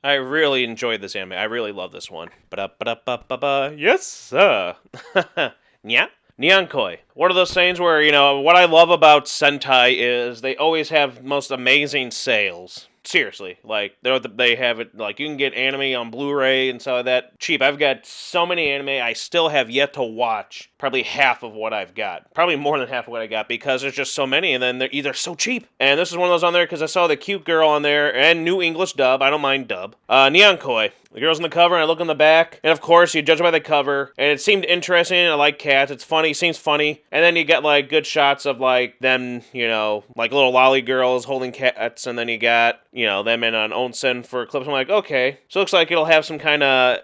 I really enjoyed this anime. I really love this one. Ba-da-ba-da-ba-ba-ba. Yes, sir. Yeah? Nyan Koi. One of those things where, what I love about Sentai is they always have most amazing sales. Seriously, like they have it like you can get anime on Blu-ray and stuff like that cheap. I've got so many anime I still have yet to watch. Probably half of what I've got. Probably more than half of what I got because there's just so many, and then they're either so cheap. And this is one of those on there because I saw the cute girl on there and new English dub. I don't mind dub. Nyan Koi. The girl's on the cover, and I look on the back, and of course, you judge by the cover, and it seemed interesting. I like cats. It's funny. Seems funny. And then you get like good shots of like them, like little lolly girls holding cats, and then you got them in an onsen for clips. I'm like, okay, so it looks like it'll have some kind of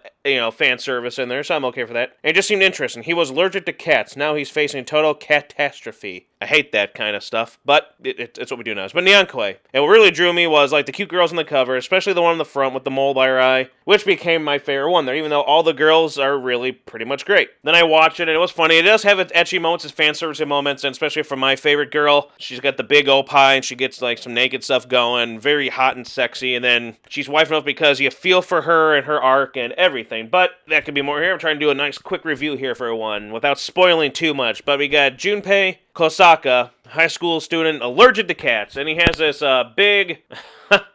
fan service in there, so I'm okay for that. And it just seemed interesting. He was allergic to cats. Now he's facing total catastrophe. I hate that kind of stuff, but it's what we do now. But Nyan Koi. And what really drew me was like the cute girls on the cover, especially the one on the front with the mole by her eye, which became my favorite one there, even though all the girls are really pretty much great. Then I watched it, and it was funny. It does have its etchy moments, its fan service moments, and especially for my favorite girl, she's got the big opie, and she gets like some naked stuff going, very hot and sexy, and then she's wifing up because you feel for her and her arc and everything. But that could be more here. I'm trying to do a nice quick review here for one without spoiling too much. But we got Junpei Kosaka, high school student, allergic to cats, and he has this big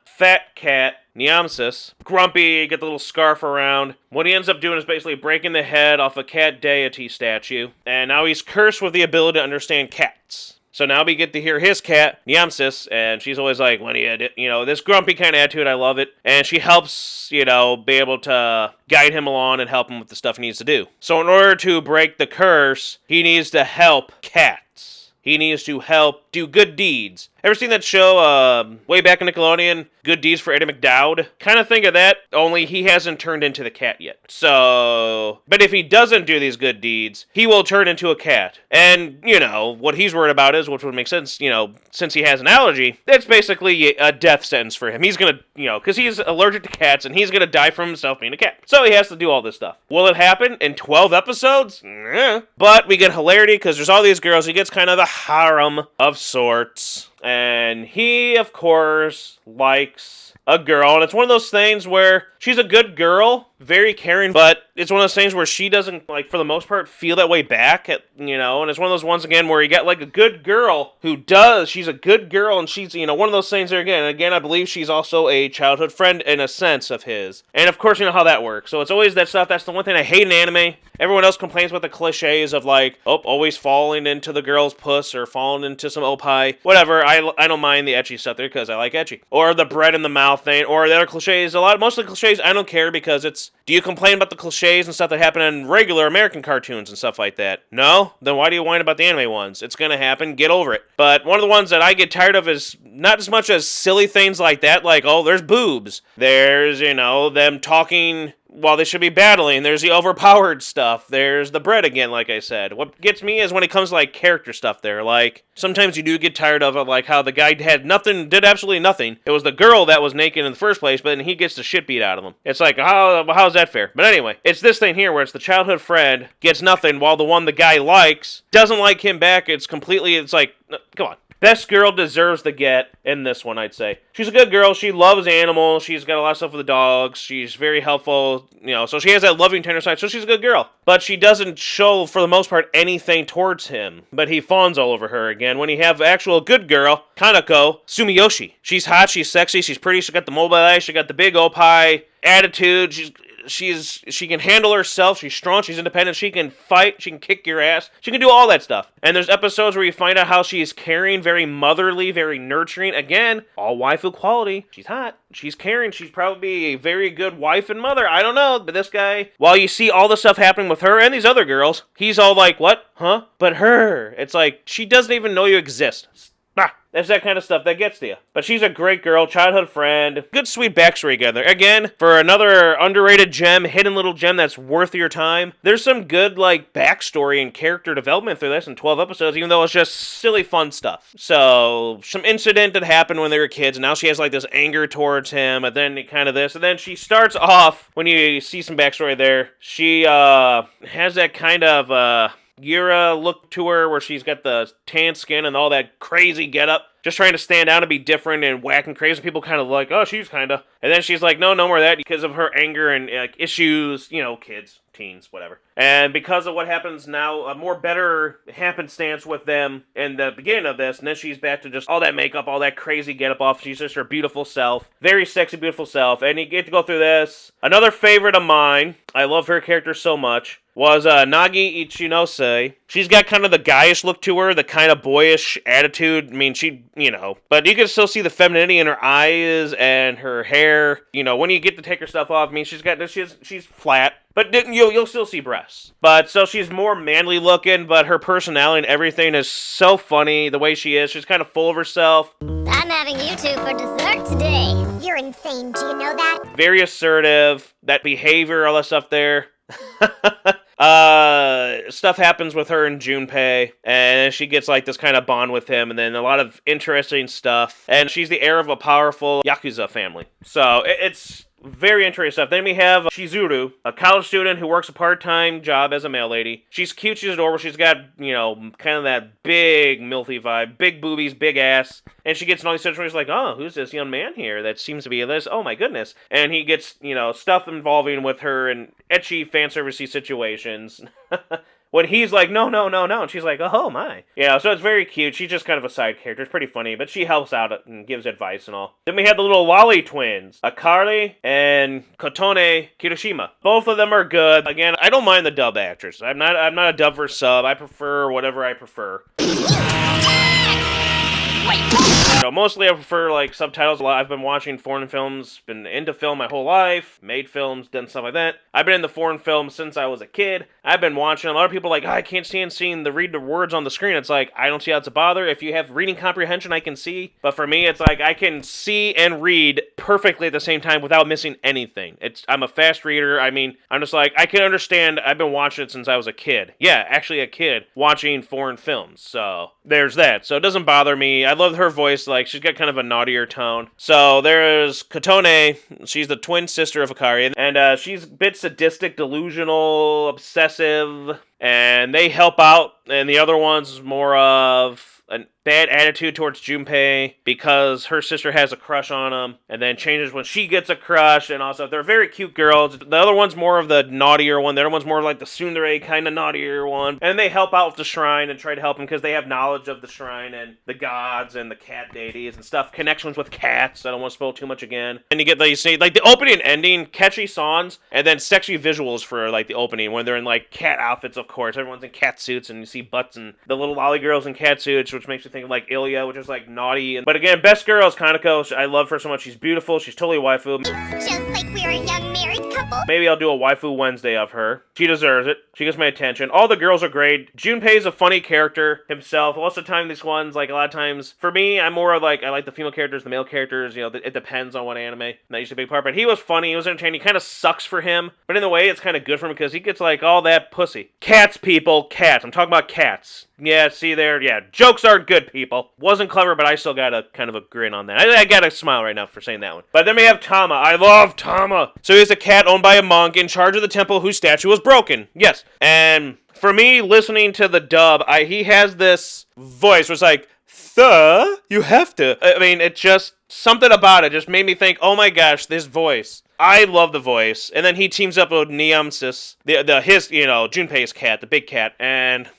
fat cat, Nemesis, grumpy, get the little scarf around. What he ends up doing is basically breaking the head off a cat deity statue, and now he's cursed with the ability to understand cats. So now we get to hear his cat, Nemesis, and she's always like, when he had it, this grumpy kind of attitude, I love it. And she helps, be able to guide him along and help him with the stuff he needs to do. So in order to break the curse, he needs to help cats. He needs to help do good deeds. Ever seen that show way back in Nickelodeon, Good Deeds for Eddie McDowd? Kind of think of that, only he hasn't turned into the cat yet. So, but if he doesn't do these good deeds, he will turn into a cat. And, what he's worried about is, which would make sense, since he has an allergy, that's basically a death sentence for him. He's gonna, because he's allergic to cats, and he's gonna die from himself being a cat. So he has to do all this stuff. Will it happen in 12 episodes? But we get hilarity, because there's all these girls. He gets kind of the harem of sorts. And he, of course, likes a girl. And it's one of those things where she's a good girl, very caring, but it's one of those things where she doesn't, like, for the most part, feel that way back, and it's one of those ones, again, where you got, like, a good girl who does, she's a good girl, and she's, one of those things there, again, I believe she's also a childhood friend in a sense of his. And, of course, you know how that works. So it's always that stuff. That's the one thing I hate in anime. Everyone else complains about the cliches of, like, always falling into the girl's puss or falling into some opie. Whatever, I don't mind the ecchi stuff there because I like ecchi. Or the bread in the mouth thing, or the other cliches. Most of the cliches, I don't care because it's, do you complain about the cliches and stuff that happen in regular American cartoons and stuff like that? No? Then why do you whine about the anime ones? It's gonna happen, get over it. But one of the ones that I get tired of is not as much as silly things like that, like, there's boobs. There's, them talking while they should be battling. There's the overpowered stuff. There's the bread again, like I said. What gets me is when it comes to, like, character stuff there. Like, sometimes you do get tired of it, like how the guy did absolutely nothing. It was the girl that was naked in the first place, but then he gets the shit beat out of him. It's like, how's that fair? But anyway, it's this thing here where it's the childhood friend gets nothing while the one the guy likes doesn't like him back. It's like, come on. Best girl deserves the get in this one, I'd say. She's a good girl. She loves animals. She's got a lot of stuff with the dogs. She's very helpful, so she has that loving, tender side, so she's a good girl. But she doesn't show, for the most part, anything towards him. But he fawns all over her again. When you have actual good girl, Kanako Sumiyoshi. She's hot, she's sexy, she's pretty, she got the mobile eye, she got the big opie attitude, she can handle herself, she's strong, she's independent, she can fight, she can kick your ass, she can do all that stuff. And there's episodes where you find out how she's caring, very motherly, very nurturing. Again, all waifu quality. She's hot, she's caring, she's probably a very good wife and mother, I don't know, but this guy, while you see all the stuff happening with her and these other girls, he's all like, what? Huh? But her, it's like, she doesn't even know you exist. That's that kind of stuff that gets to you. But she's a great girl, childhood friend, good sweet backstory together. Again, for another underrated gem, hidden little gem that's worth your time, there's some good, like, backstory and character development through this in 12 episodes, even though it's just silly fun stuff. So, some incident that happened when they were kids, and now she has, like, this anger towards him, and then kind of this, and then she starts off, when you see some backstory there, she has that kind of, Yura look to her where she's got the tan skin and all that crazy getup, just trying to stand out and be different and whack and crazy. People kind of like, oh, she's kind of. And then she's like, no more of that because of her anger and issues, kids, teens, whatever. And because of what happens now, a more better happenstance with them in the beginning of this, and then she's back to just all that makeup, all that crazy getup off. She's just her beautiful self. Very sexy, beautiful self. And you get to go through this. Another favorite of mine, I love her character so much, was Nagi Ichinose. She's got kind of the guyish look to her, the kind of boyish attitude. I mean, but you can still see the femininity in her eyes and her hair. When you get to take her stuff off, I mean, she's flat, but you'll still see breasts. But so she's more manly looking, but her personality and everything is so funny. The way she is, she's kind of full of herself. I'm having you two for dessert today. You're insane. Do you know that? Very assertive. That behavior, all that stuff there. Stuff happens with her and Junpei, and she gets like this kind of bond with him, and then a lot of interesting stuff. And she's the heir of a powerful Yakuza family. So it's very interesting stuff. Then we have Chizuru, a college student who works a part-time job as a mail lady. She's cute, she's adorable, she's got, kind of that big milfy vibe, big boobies, big ass. And she gets in all these situations like, oh, who's this young man here that seems to be this? Oh my goodness. And he gets, stuff involving with her in etchy fan servicey situations. When he's like, no, and she's like, oh my. So it's very cute. She's just kind of a side character. It's pretty funny, but she helps out and gives advice and all. Then we have the little lolly twins, Akari and Kotone Kirishima. Both of them are good. Again, I don't mind the dub actress. I'm not a dub versus sub. I prefer whatever I prefer. Mostly I prefer like subtitles. I've been watching foreign films, been into film my whole life, made films, done stuff like that. I've been into foreign films since I was a kid. I've been watching. A lot of people are like, I can't stand seeing read the words on the screen. It's like, I don't see how it's a bother. If you have reading comprehension, I can see. But for me, it's like I can see and read perfectly at the same time without missing anything. I'm a fast reader. I mean, I'm just like, I can understand. I've been watching it since I was a kid. Yeah, actually a kid watching foreign films. So there's that. So it doesn't bother me. I love her voice. Like, she's got kind of a naughtier tone. So there's Kotone. She's the twin sister of Akari. And she's a bit sadistic, delusional, obsessive. And they help out. And the other one's more of a bad attitude towards Junpei because her sister has a crush on him, and then changes when she gets a crush, and also they're very cute girls. The other one's more of the naughtier one. The other one's more like the tsundere kind of naughtier one. And they help out with the shrine and try to help him because they have knowledge of the shrine and the gods and the cat deities and stuff. Connections with cats. I don't want to spoil too much again. And you see like the opening and ending, catchy songs, and then sexy visuals for like the opening when they're in like cat outfits. Of course, everyone's in cat suits, and you see butts and the little lolly girls in cat suits, which makes me think of like Ilya, which is like naughty. But again, best girl is Kaneko. I love her so much. She's beautiful. She's totally waifu. It's just like we're a young married couple. Maybe I'll do a waifu Wednesday of her. She deserves it. She gets my attention. All the girls are great. Junpei's a funny character himself. Most of the time, these ones, like a lot of times, for me, I'm more of like, I like the female characters, the male characters. It depends on what anime. That used to be a big part. But he was funny. He was entertaining. He kind of sucks for him. But in a way, it's kind of good for him because he gets like all that pussy. Cats, people. Cats. I'm talking about cats. Yeah, see there? Yeah, jokes aren't good, people. Wasn't clever, but I still got a kind of a grin on that. I got a smile right now for saying that one. But then we have Tama. I love Tama. So he's a cat owned by a monk in charge of the temple whose statue was broken. Yes. And for me, listening to the dub, he has this voice where it's like, you have to. I mean, it just, something about it just made me think, oh my gosh, this voice. I love the voice. And then he teams up with Niamsis, Junpei's cat, the big cat, and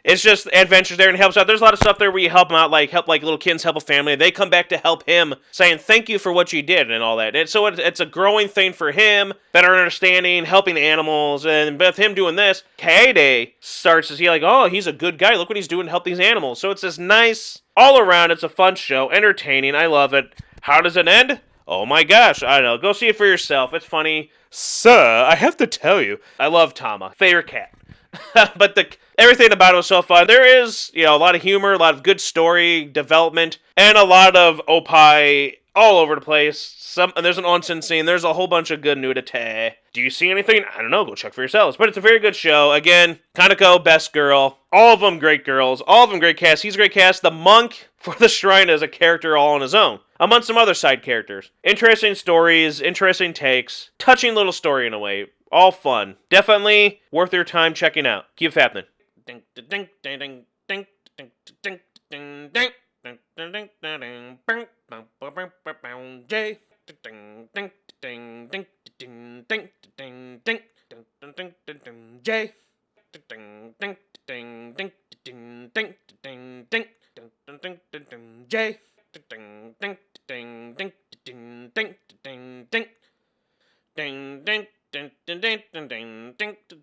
it's just adventures there and helps out. There's a lot of stuff there where you help them out, help little kids help a family. They come back to help him, saying thank you for what you did and all that. And so it's a growing thing for him, better understanding, helping the animals, and with him doing this, Kaede starts to see oh, he's a good guy. Look what he's doing to help these animals. So it's this nice, all around, it's a fun show, entertaining. I love it. How does it end? Oh my gosh, I don't know. Go see it for yourself. It's funny. Sir, I have to tell you, I love Tama. Favorite cat. But everything about it was so fun. There is, a lot of humor, a lot of good story development, and a lot of opai all over the place. There's an onsen scene. There's a whole bunch of good nudity. Do you see anything? I don't know. Go check for yourselves. But it's a very good show. Again, Kaneko, best girl. All of them great girls. All of them great cast. He's a great cast. The monk for the shrine is a character all on his own, amongst some other side characters. Interesting stories, interesting takes, touching little story in a way. All fun. Definitely worth your time checking out. Keep happening. ding ding ding ding ding ding ding ding ding. J. Ding ding ding ding ding ding ding ding ding. J. Ding ding ding ding ding ding ding ding ding. J. Ding ding ding ding ding ding ding ding. Ding ding ding ding ding ding ding